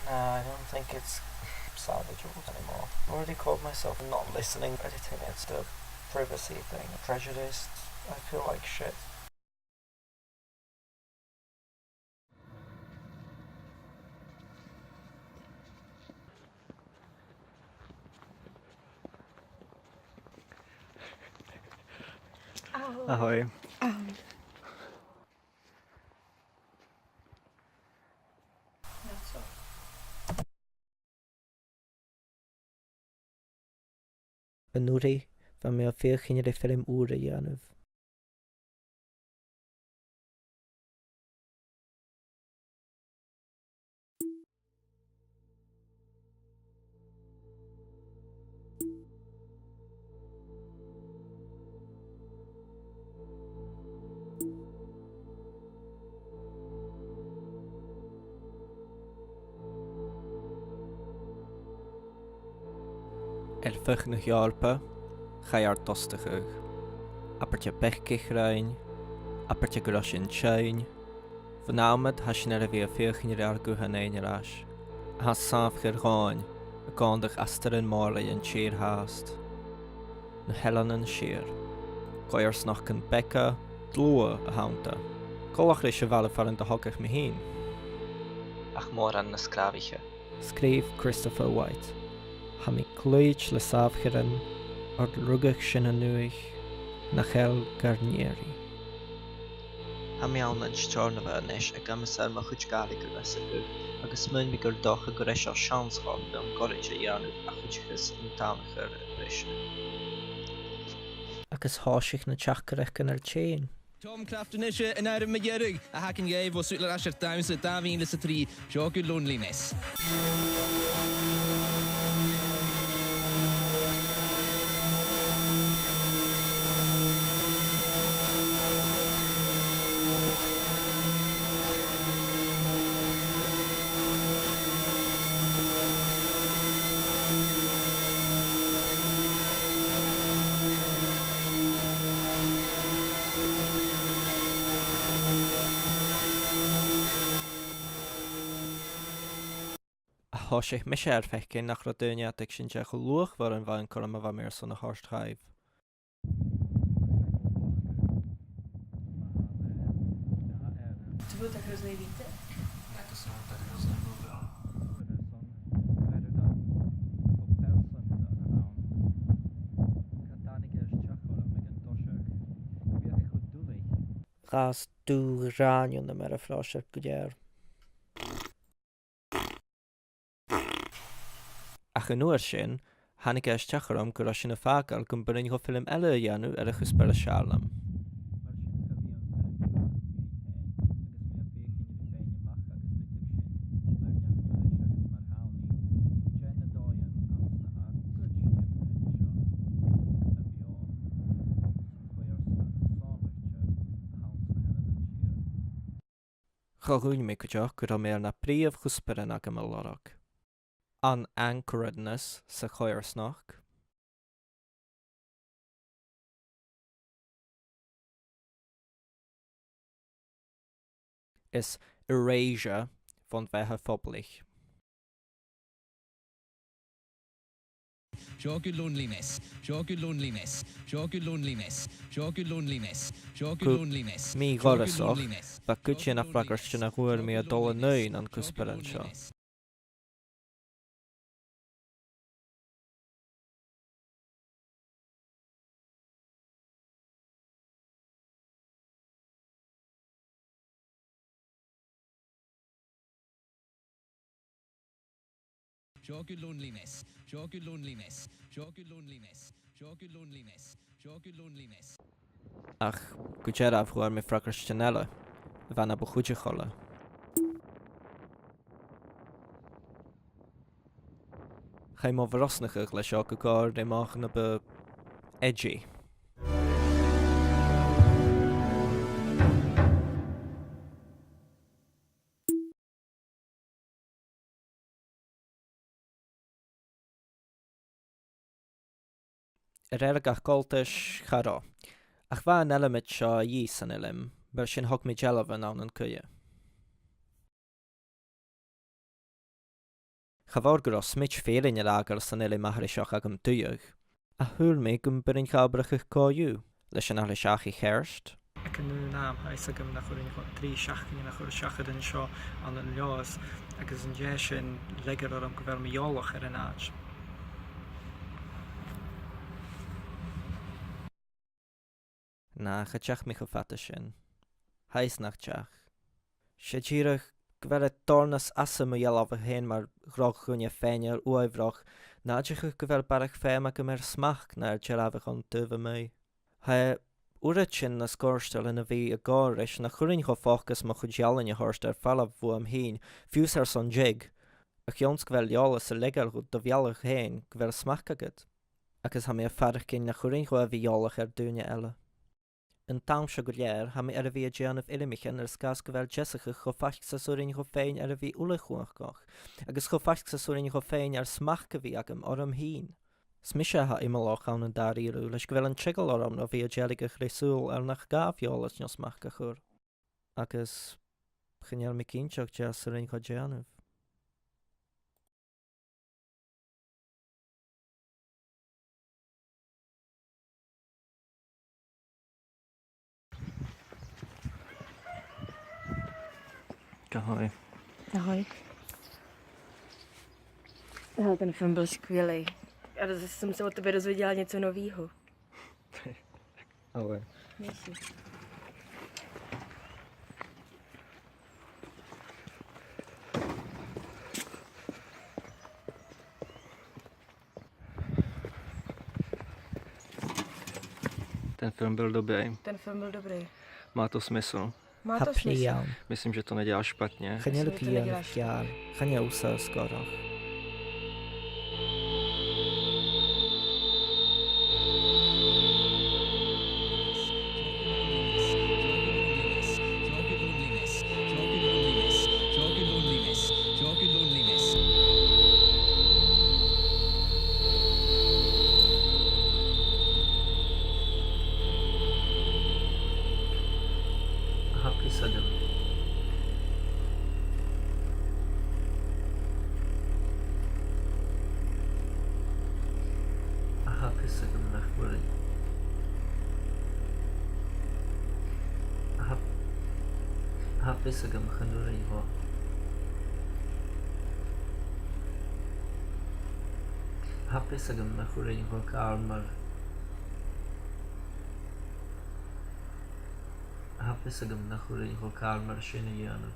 Nah, I don't think it's salvageable anymore. I already caught myself not listening, editing it's the privacy thing. Prejudiced. I feel like shit. Ahoj. Benúri bha mé féchinine de film úra dhéanamh. Elfach na Heorpa, chaar tostachuch. Aparte bechcichrain, aparte grosin chain. Vanavond has sin ar a bhí féchinine ar guhan éineráis. Has samfchir gáin, a gandach astarin mála an tír háast. Na helanan sir. Goirs nach an becca, dlua a hánta. Golach leis a bhela farin de hogach mi hín. Ach mór an na scraviche. Scríb Christopher White. Ha mi clúid le samfchirin ar rugach sin a nuich na chel Garnieri. Ha mi an an stjórna bheis a gamasar ma chuid gali gur leis acu, agus mun mi gur doch a gur eis ar seansá be an gorid a dheanú a chuidchas an tánachar leis. Agus háisich na teachcarach gan ar tséin. Tom Crafton ishe in Adam McGerrig, a hacking gave was Sutler Asher Downs at Davin Lissa 3, Jogu Loneliness. Háisich mis ar fechcin nach ra duine ag sin de go luach war an bhain chum a bh mé san na háirthaibh. To było tak rozmaite? To są tak różne mowy. Gas dú ráin na mar a fláisiir go déir. Ach an nuair sin, hanig eis teachram go sin na fágal gon burin go film eile dhéanú ar a chusper a sealam. Chorún mé go deach go mé na príomh chusperin ag am lorach. An anchoredness sa choirsnach. Is erasure van bheithe phoblich. Jogu Loneliness, Jogu Loneliness, Jogu Loneliness, Jogu Loneliness, Jogu Go- Loneliness. Mí gorasoch, ba cúte na fragar sin na ghuair mé a dul nuin an cusperin seo. Jogu Loneliness, Jogu Loneliness, Jogu Loneliness, Jogu Loneliness, Jogu Loneliness. Ach, go dear a bhhuair mé fragar sin eile, bhena ba chuide chola. Chaim má bhrosnachach le seo go gáir dé máach na ba edgy. Gach goltais chará. Ach bha an eile mit seo dhí san ilim, bar sin thug mé gealamh an an cuie. Chafawr gyda smich ffeilin yr agor sy'n ili mahrisioch ag ymdwyog. A hwyl mi gymbyrin chabrach eich coiw, leis yn ahlisiach i cherst. Ac yn nhw'n am haes ag ymnach o'r un tri siachyn yn ochr siachyd yn sio an yn lios ac ys yn jesyn leger o'r ymgyfer miolwch ar yn ag. Na, chydjach mi chyffata sin. Haes nach jach. Siedjirach gyfer y dornas asym o ielaf y hen mae'r grog chwnia ffenio'r uaifroch na ydych eich gyfer barach ffem ac ymer smach na'r tirafach ond dyfa mi. Hae Uratsin na scorstel yn y fi y gorish na chwrin cho ffocus ma chwdialan i horster falaf fwy am hyn, fws ar son jig, ac ions gyfer liolas y legal hwyd dofialach hen gyfer smach agad, ac ys hami a ffarach gyn na chwrin cho efi iolach ar dwynia ela. Yn tawn siagwlier, hami ar y fi a gianaf ilimich yn yr sgas gyfer jesach y chofach sa swrin cho fein ar y fi ulachwach goch, ac ys chofach sa swrin cho fein ar smach gyfi ag am oram hyn. Smisha ha imaloch awn yn dar irw, leis gyfel yn trigol o'r omno fi a jelig eich reswl ar nach gafiol as nios mach gachwr. Ac ys chynial mi cyntiog jas yr ein cho gianaf. Ahoj. Ahoj. Ten film byl skvělý. A zase jsem se od tebe dozvěděla něco novýho. Ale. Mějsi. Ten film byl dobrý. Ten film byl dobrý. Má to smysl. Má to Hapni smysl. iawn. Myslím, že to nedělá špatně. Chynial Myslím, že to pian neděláš fiar. Chynial usa ysgoroch. Hapus agam. Hapus agam nach wuri. Hapus agam chanuri ho. Hapus agam nach wuri ho kalmar. Hapus agam nach wuri ho kalmar shini yanu.